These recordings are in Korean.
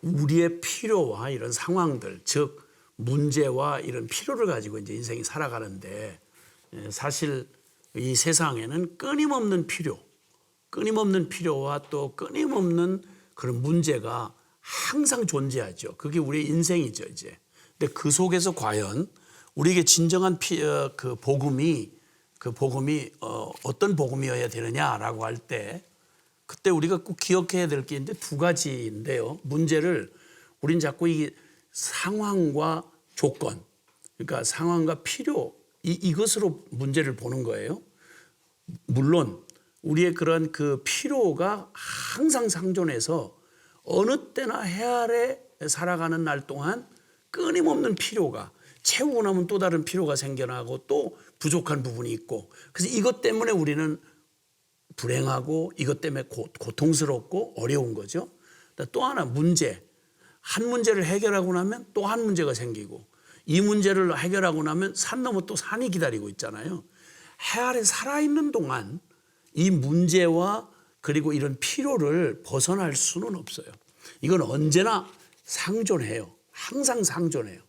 우리의 필요와 이런 상황들, 즉 문제와 이런 필요를 가지고 이제 인생이 살아가는데, 사실 이 세상에는 끊임없는 필요와 또 끊임없는 그런 문제가 항상 존재하죠. 그게 우리의 인생이죠, 이제. 근데 그 속에서 과연 우리에게 진정한 복음이 어떤 복음이어야 되느냐라고 할 때, 그때 우리가 꼭 기억해야 될 게 있는데 두 가지인데요. 문제를 우린 자꾸 이 상황과 조건, 그러니까 상황과 필요, 이것으로 문제를 보는 거예요. 물론 우리의 그런 그 필요가 항상 상존해서 어느 때나 해 아래 살아가는 날 동안 끊임없는 필요가, 채우고 나면 또 다른 필요가 생겨나고 또 부족한 부분이 있고, 그래서 이것 때문에 우리는 불행하고 이것 때문에 고통스럽고 어려운 거죠. 또 하나 한 문제를 해결하고 나면 또 한 문제가 생기고, 이 문제를 해결하고 나면 산 넘어 또 산이 기다리고 있잖아요. 해 아래 살아있는 동안 이 문제와 그리고 이런 필요를 벗어날 수는 없어요. 이건 언제나 상존해요. 항상 상존해요.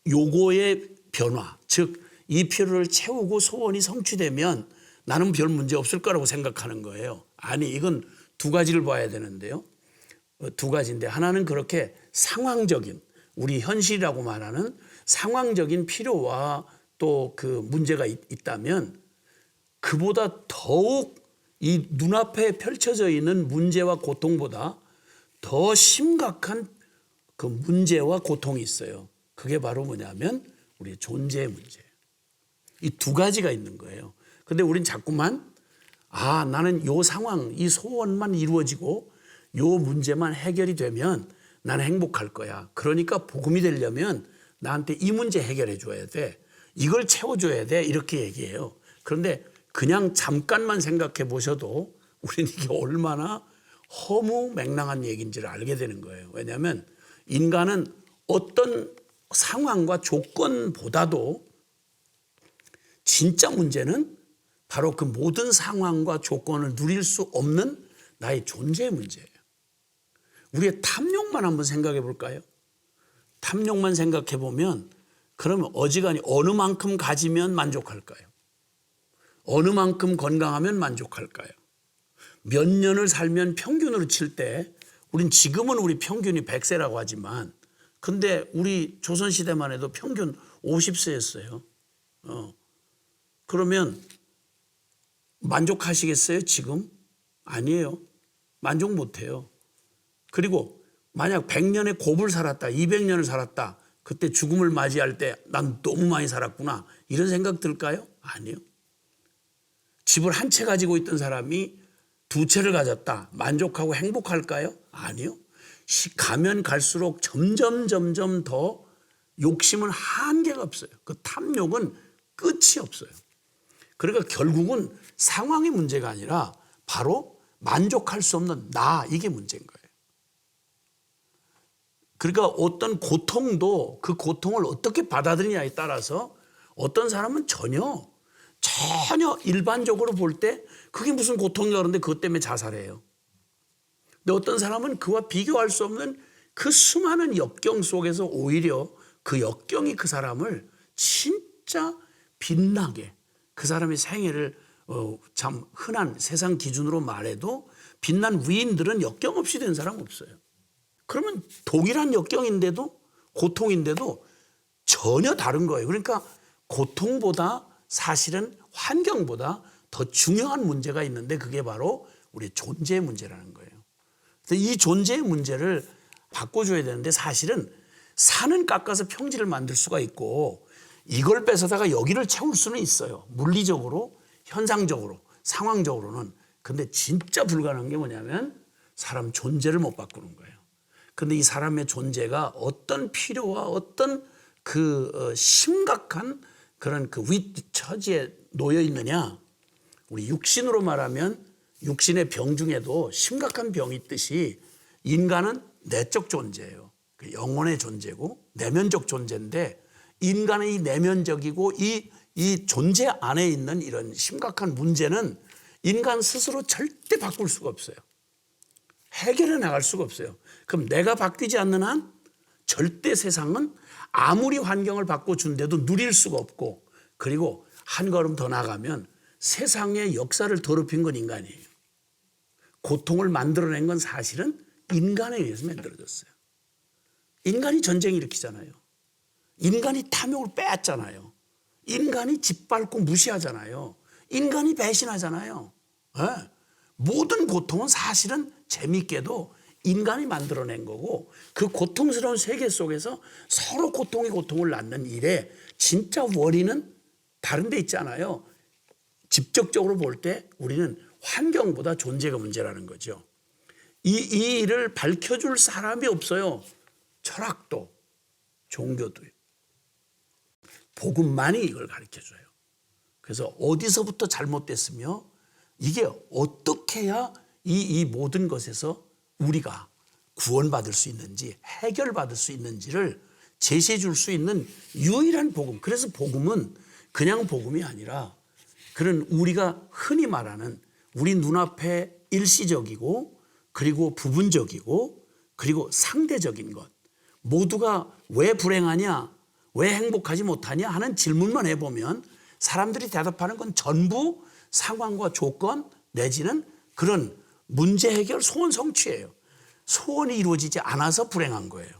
요거의 변화, 즉 이 필요를 채우고 소원이 성취되면 나는 별 문제 없을 거라고 생각하는 거예요. 아니, 이건 두 가지를 봐야 되는데요. 두 가지인데, 하나는 그렇게 상황적인, 우리 현실이라고 말하는 상황적인 필요와 또 그 문제가 있다면, 그보다 더욱 이 눈앞에 펼쳐져 있는 문제와 고통보다 더 심각한 그 문제와 고통이 있어요. 그게 바로 뭐냐면 우리의 존재의 문제예요. 이 두 가지가 있는 거예요. 근데 우린 자꾸만 나는 요 상황, 이 소원만 이루어지고 요 문제만 해결이 되면 나는 행복할 거야. 그러니까 복음이 되려면 나한테 이 문제 해결해 줘야 돼. 이걸 채워줘야 돼. 이렇게 얘기해요. 그런데 그냥 잠깐만 생각해 보셔도 우리는 이게 얼마나 허무맹랑한 얘기인지를 알게 되는 거예요. 왜냐하면 인간은 어떤 상황과 조건보다도 진짜 문제는 바로 그 모든 상황과 조건을 누릴 수 없는 나의 존재의 문제예요. 우리의 탐욕만 한번 생각해 볼까요? 탐욕만 생각해 보면 그러면 어지간히 어느 만큼 가지면 만족할까요? 어느 만큼 건강하면 만족할까요? 몇 년을 살면 평균으로 칠 때 우린 지금은 우리 평균이 100세라고 하지만, 근데 우리 조선시대만 해도 평균 50세였어요. 그러면 만족하시겠어요, 지금? 아니에요. 만족 못해요. 그리고 만약 100년의 곱을 살았다, 200년을 살았다, 그때 죽음을 맞이할 때 난 너무 많이 살았구나, 이런 생각 들까요? 아니요. 집을 한 채 가지고 있던 사람이 두 채를 가졌다, 만족하고 행복할까요? 아니요. 가면 갈수록 점점 더 욕심은 한계가 없어요. 그 탐욕은 끝이 없어요. 그러니까 결국은 상황의 문제가 아니라 바로 만족할 수 없는 이게 문제인 거예요. 그러니까 어떤 고통도 그 고통을 어떻게 받아들이냐에 따라서 어떤 사람은 전혀 일반적으로 볼 때 그게 무슨 고통이야 그러는데 그것 때문에 자살해요. 근데 어떤 사람은 그와 비교할 수 없는 그 수많은 역경 속에서 오히려 그 역경이 그 사람을 진짜 빛나게, 그 사람의 생애를 참 흔한 세상 기준으로 말해도 빛난 위인들은 역경 없이 된 사람 없어요. 그러면 동일한 역경인데도, 고통인데도 전혀 다른 거예요. 그러니까 고통보다 사실은 환경보다 더 중요한 문제가 있는데, 그게 바로 우리 존재의 문제라는 거예요. 그래서 이 존재의 문제를 바꿔줘야 되는데, 사실은 산은 깎아서 평지를 만들 수가 있고 이걸 뺏어다가 여기를 채울 수는 있어요. 물리적으로, 현상적으로, 상황적으로는. 근데 진짜 불가능한 게 뭐냐면 사람 존재를 못 바꾸는 거예요. 근데 이 사람의 존재가 어떤 필요와 어떤 심각한 그런 처지에 놓여 있느냐. 우리 육신으로 말하면 육신의 병 중에도 심각한 병이 있듯이 인간은 내적 존재예요. 영혼의 존재고 내면적 존재인데, 인간의 이 내면적이고 이 존재 안에 있는 이런 심각한 문제는 인간 스스로 절대 바꿀 수가 없어요. 해결해 나갈 수가 없어요. 그럼 내가 바뀌지 않는 한 절대 세상은 아무리 환경을 바꿔준데도 누릴 수가 없고, 그리고 한 걸음 더 나가면 세상의 역사를 더럽힌 건 인간이에요. 고통을 만들어낸 건 사실은 인간에 의해서 만들어졌어요. 인간이 전쟁 일으키잖아요. 인간이 탐욕을 빼앗잖아요. 인간이 짓밟고 무시하잖아요. 인간이 배신하잖아요. 네. 모든 고통은 사실은 재미있게도 인간이 만들어낸 거고, 그 고통스러운 세계 속에서 서로 고통이 고통을 낳는 일에 진짜 원인은 다른 데 있지 않아요. 직접적으로 볼 때 우리는 환경보다 존재가 문제라는 거죠. 이 일을 밝혀줄 사람이 없어요. 철학도 종교도요. 복음만이 이걸 가르쳐줘요. 그래서 어디서부터 잘못됐으며 이게 어떻게 해야 이 모든 것에서 우리가 구원받을 수 있는지, 해결받을 수 있는지를 제시해 줄 수 있는 유일한 복음. 그래서 복음은 그냥 복음이 아니라 그런 우리가 흔히 말하는 우리 눈앞에 일시적이고 그리고 부분적이고 그리고 상대적인 것, 모두가 왜 불행하냐, 왜 행복하지 못하냐 하는 질문만 해보면 사람들이 대답하는 건 전부 상황과 조건 내지는 그런 문제 해결 소원 성취예요. 소원이 이루어지지 않아서 불행한 거예요.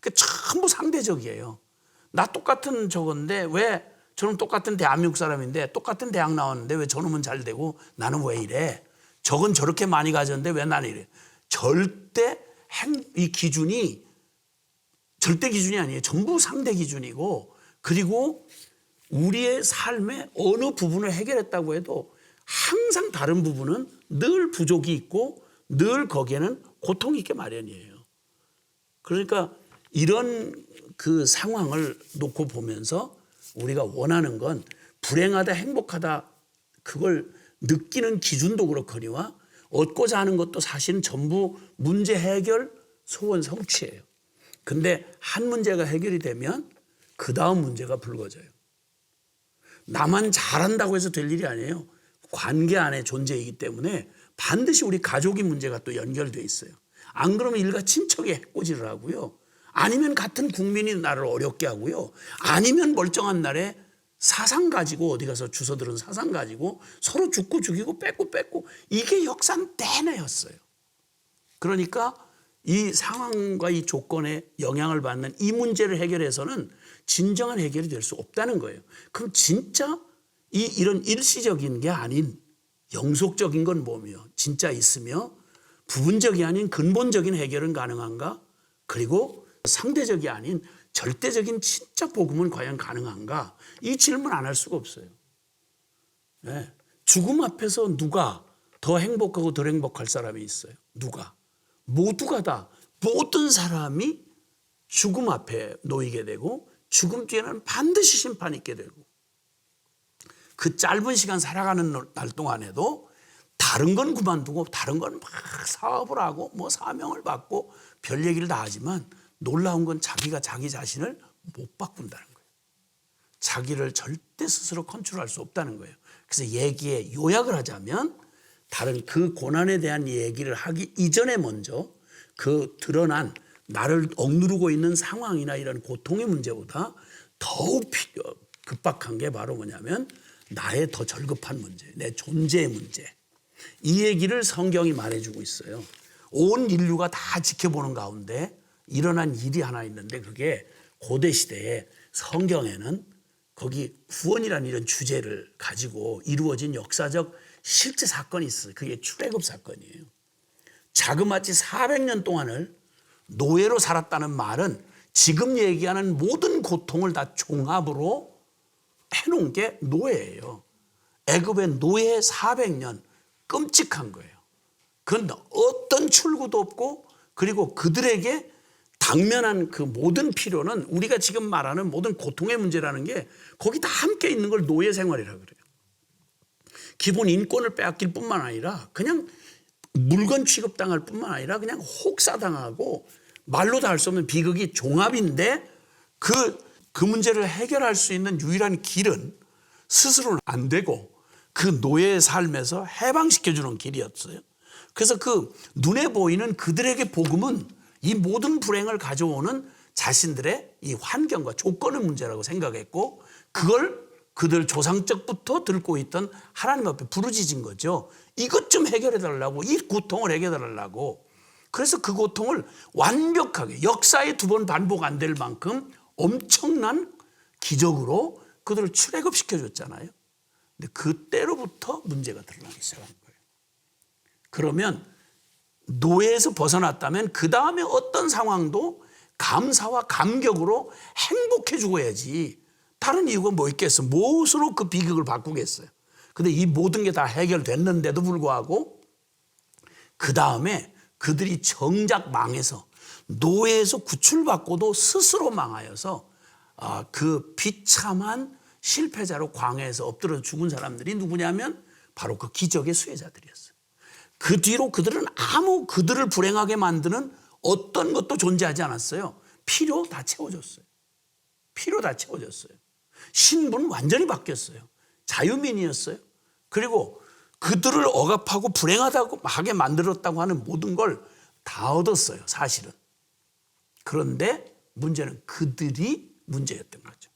그 전부 상대적이에요. 나 똑같은 저건데 왜 저는 똑같은 대한민국 사람인데 똑같은 대학 나왔는데 왜 저놈은 잘 되고 나는 왜 이래? 저건 저렇게 많이 가졌는데 왜 나는 이래? 이 기준이 절대 기준이 아니에요. 전부 상대 기준이고, 그리고 우리의 삶의 어느 부분을 해결했다고 해도 항상 다른 부분은 늘 부족이 있고 늘 거기에는 고통이 있게 마련이에요. 그러니까 이런 그 상황을 놓고 보면서 우리가 원하는 건 불행하다 행복하다 그걸 느끼는 기준도 그렇거니와 얻고자 하는 것도 사실은 전부 문제 해결 소원 성취예요. 근데 한 문제가 해결이 되면 그 다음 문제가 불거져요. 나만 잘한다고 해서 될 일이 아니에요. 관계 안에 존재이기 때문에 반드시 우리 가족의 문제가 또 연결돼 있어요. 안 그러면 일가 친척이 해코지를 하고요. 아니면 같은 국민이 나를 어렵게 하고요. 아니면 멀쩡한 날에 사상 가지고 어디 가서 주워들은 사상 가지고 서로 죽고 죽이고 뺏고 이게 역사 내내였어요. 그러니까 이 상황과 이 조건에 영향을 받는 이 문제를 해결해서는 진정한 해결이 될 수 없다는 거예요. 그럼 진짜 이런 일시적인 게 아닌 영속적인 건 뭐며 진짜 있으며 부분적이 아닌 근본적인 해결은 가능한가? 그리고 상대적이 아닌 절대적인 진짜 복음은 과연 가능한가? 이 질문 안 할 수가 없어요. 네. 죽음 앞에서 누가 더 행복하고 덜 행복할 사람이 있어요? 누가? 모두가 다 모든 사람이 죽음 앞에 놓이게 되고 죽음 뒤에는 반드시 심판이 있게 되고 그 짧은 시간 살아가는 날 동안에도 다른 건 그만두고 다른 건 막 사업을 하고 뭐 사명을 받고 별 얘기를 다 하지만 놀라운 건 자기가 자기 자신을 못 바꾼다는 거예요. 자기를 절대 스스로 컨트롤할 수 없다는 거예요. 그래서 얘기에 요약을 하자면 다른 그 고난에 대한 얘기를 하기 이전에 먼저 그 드러난 나를 억누르고 있는 상황이나 이런 고통의 문제보다 더욱 급박한 게 바로 뭐냐면 나의 더 절급한 문제, 내 존재의 문제. 이 얘기를 성경이 말해주고 있어요. 온 인류가 다 지켜보는 가운데 일어난 일이 하나 있는데 그게 고대 시대에 성경에는 거기 구원이라는 이런 주제를 가지고 이루어진 역사적 실제 사건이 있어요. 그게 출애굽 사건이에요. 자그마치 400년 동안을 노예로 살았다는 말은 지금 얘기하는 모든 고통을 다 종합으로 해놓은 게 노예예요. 애굽의 노예 400년 끔찍한 거예요. 그건 어떤 출구도 없고 그리고 그들에게 당면한 그 모든 필요는 우리가 지금 말하는 모든 고통의 문제라는 게 거기 다 함께 있는 걸 노예 생활이라고 그래요. 기본 인권을 빼앗길 뿐만 아니라 그냥 물건 취급당할 뿐만 아니라 그냥 혹사당하고 말로 다 할 수 없는 비극이 종합인데 그 문제를 해결할 수 있는 유일한 길은 스스로는 안 되고 그 노예의 삶에서 해방시켜주는 길이었어요. 그래서 그 눈에 보이는 그들에게 복음은 이 모든 불행을 가져오는 자신들의 이 환경과 조건의 문제라고 생각했고, 그걸 그들 조상적부터 들고 있던 하나님 앞에 부르짖은 거죠. 이것 좀 해결해 달라고, 이 고통을 해결해 달라고. 그래서 그 고통을 완벽하게 역사에 2번 반복 안 될 만큼 엄청난 기적으로 그들을 출애굽시켜 줬잖아요. 근데 그때로부터 문제가 드러나기 시작한 거예요. 그러면 노예에서 벗어났다면 그 다음에 어떤 상황도 감사와 감격으로 행복해 죽어야지. 다른 이유가 뭐 있겠어? 무엇으로 그 비극을 바꾸겠어요? 근데 이 모든 게 다 해결됐는데도 불구하고 그 다음에 그들이 정작 망해서 노예에서 구출받고도 스스로 망하여서 그 비참한 실패자로 광야에서 엎드려 죽은 사람들이 누구냐면 바로 그 기적의 수혜자들이었어요. 그 뒤로 그들은 아무 그들을 불행하게 만드는 어떤 것도 존재하지 않았어요. 피로 다 채워졌어요. 피로 다 채워졌어요. 신분은 완전히 바뀌었어요. 자유민이었어요. 그리고 그들을 억압하고 불행하다고 하게 만들었다고 하는 모든 걸 다 얻었어요, 사실은. 그런데 문제는 그들이 문제였던 거죠.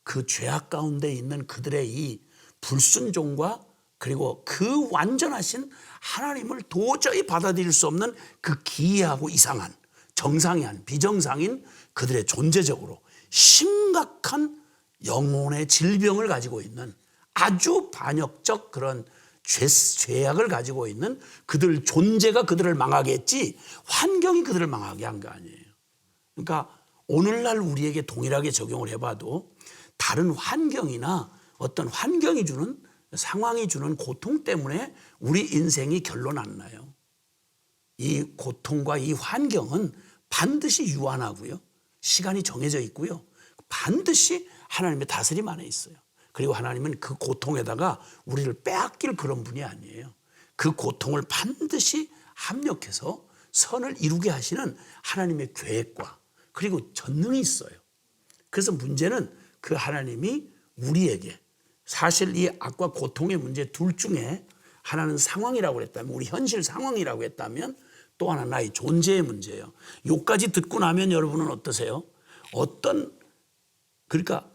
그 죄악 가운데 있는 그들의 이 불순종과 그리고 그 완전하신 하나님을 도저히 받아들일 수 없는 그 기이하고 이상한, 정상이 아닌 비정상인 그들의 존재적으로 심각한 영혼의 질병을 가지고 있는 아주 반역적 그런 죄악을 가지고 있는 그들 존재가 그들을 망하게 했지 환경이 그들을 망하게 한 거 아니에요. 그러니까 오늘날 우리에게 동일하게 적용을 해봐도 다른 환경이나 어떤 환경이 주는 상황이 주는 고통 때문에 우리 인생이 결론 안 나요. 이 고통과 이 환경은 반드시 유한하고요. 시간이 정해져 있고요. 반드시 하나님의 다스림 안에 있어요. 그리고 하나님은 그 고통에다가 우리를 빼앗길 그런 분이 아니에요. 그 고통을 반드시 합력해서 선을 이루게 하시는 하나님의 계획과 그리고 전능이 있어요. 그래서 문제는 그 하나님이 우리에게 사실 이 악과 고통의 문제 둘 중에 하나는 상황이라고 했다면, 우리 현실 상황이라고 했다면, 또 하나 나의 존재의 문제예요. 요까지 듣고 나면 여러분은 어떠세요? 그러니까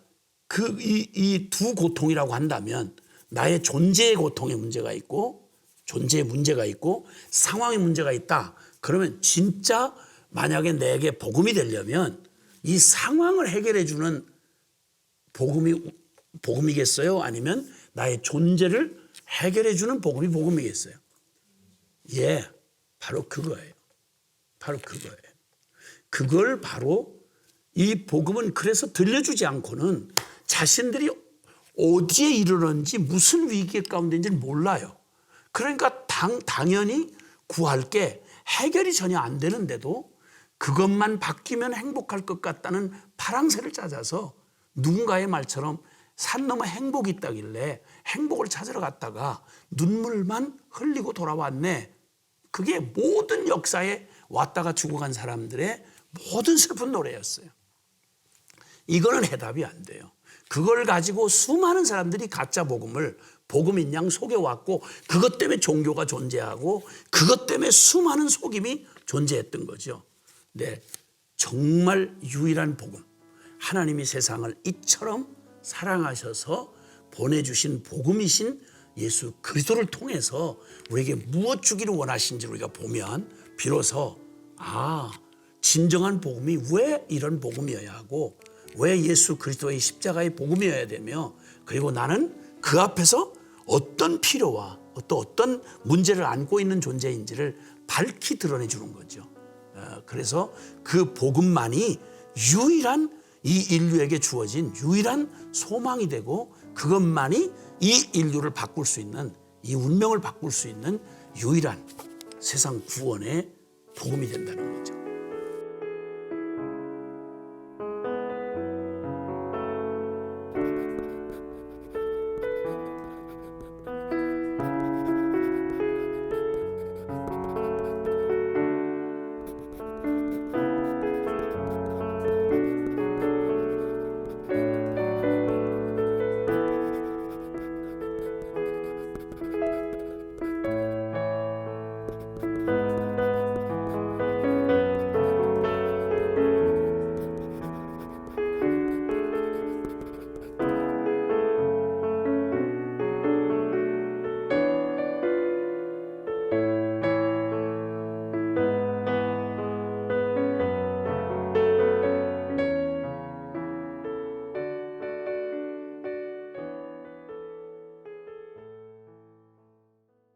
이 두 고통이라고 한다면 나의 존재의 고통의 문제가 있고 존재의 문제가 있고 상황의 문제가 있다. 그러면 진짜 만약에 내게 복음이 되려면 이 상황을 해결해 주는 복음이겠어요? 아니면 나의 존재를 해결해 주는 복음이겠어요? 예, 바로 그거예요. 바로 그거예요. 그걸 바로 이 복음은 그래서 들려주지 않고는 자신들이 어디에 이르는지 무슨 위기 가운데인지를 몰라요. 그러니까 당연히 구할 게 해결이 전혀 안 되는데도 그것만 바뀌면 행복할 것 같다는 파랑새를 찾아서 누군가의 말처럼 산 너머 행복이 있다길래 행복을 찾으러 갔다가 눈물만 흘리고 돌아왔네. 그게 모든 역사에 왔다가 죽어간 사람들의 모든 슬픈 노래였어요. 이거는 해답이 안 돼요. 그걸 가지고 수많은 사람들이 가짜 복음인 양 속여왔고 그것 때문에 종교가 존재하고 그것 때문에 수많은 속임이 존재했던 거죠. 네, 정말 유일한 복음, 하나님이 세상을 이처럼 사랑하셔서 보내주신 복음이신 예수 그리스도를 통해서 우리에게 무엇 주기를 원하신지 우리가 보면 비로소 진정한 복음이 왜 이런 복음이어야 하고 왜 예수 그리스도의 십자가의 복음이어야 되며 그리고 나는 그 앞에서 어떤 필요와 또 어떤 문제를 안고 있는 존재인지를 밝히 드러내 주는 거죠. 그래서 그 복음만이 유일한 이 인류에게 주어진 유일한 소망이 되고 그것만이 이 인류를 바꿀 수 있는 이 운명을 바꿀 수 있는 유일한 세상 구원의 복음이 된다는 거예요.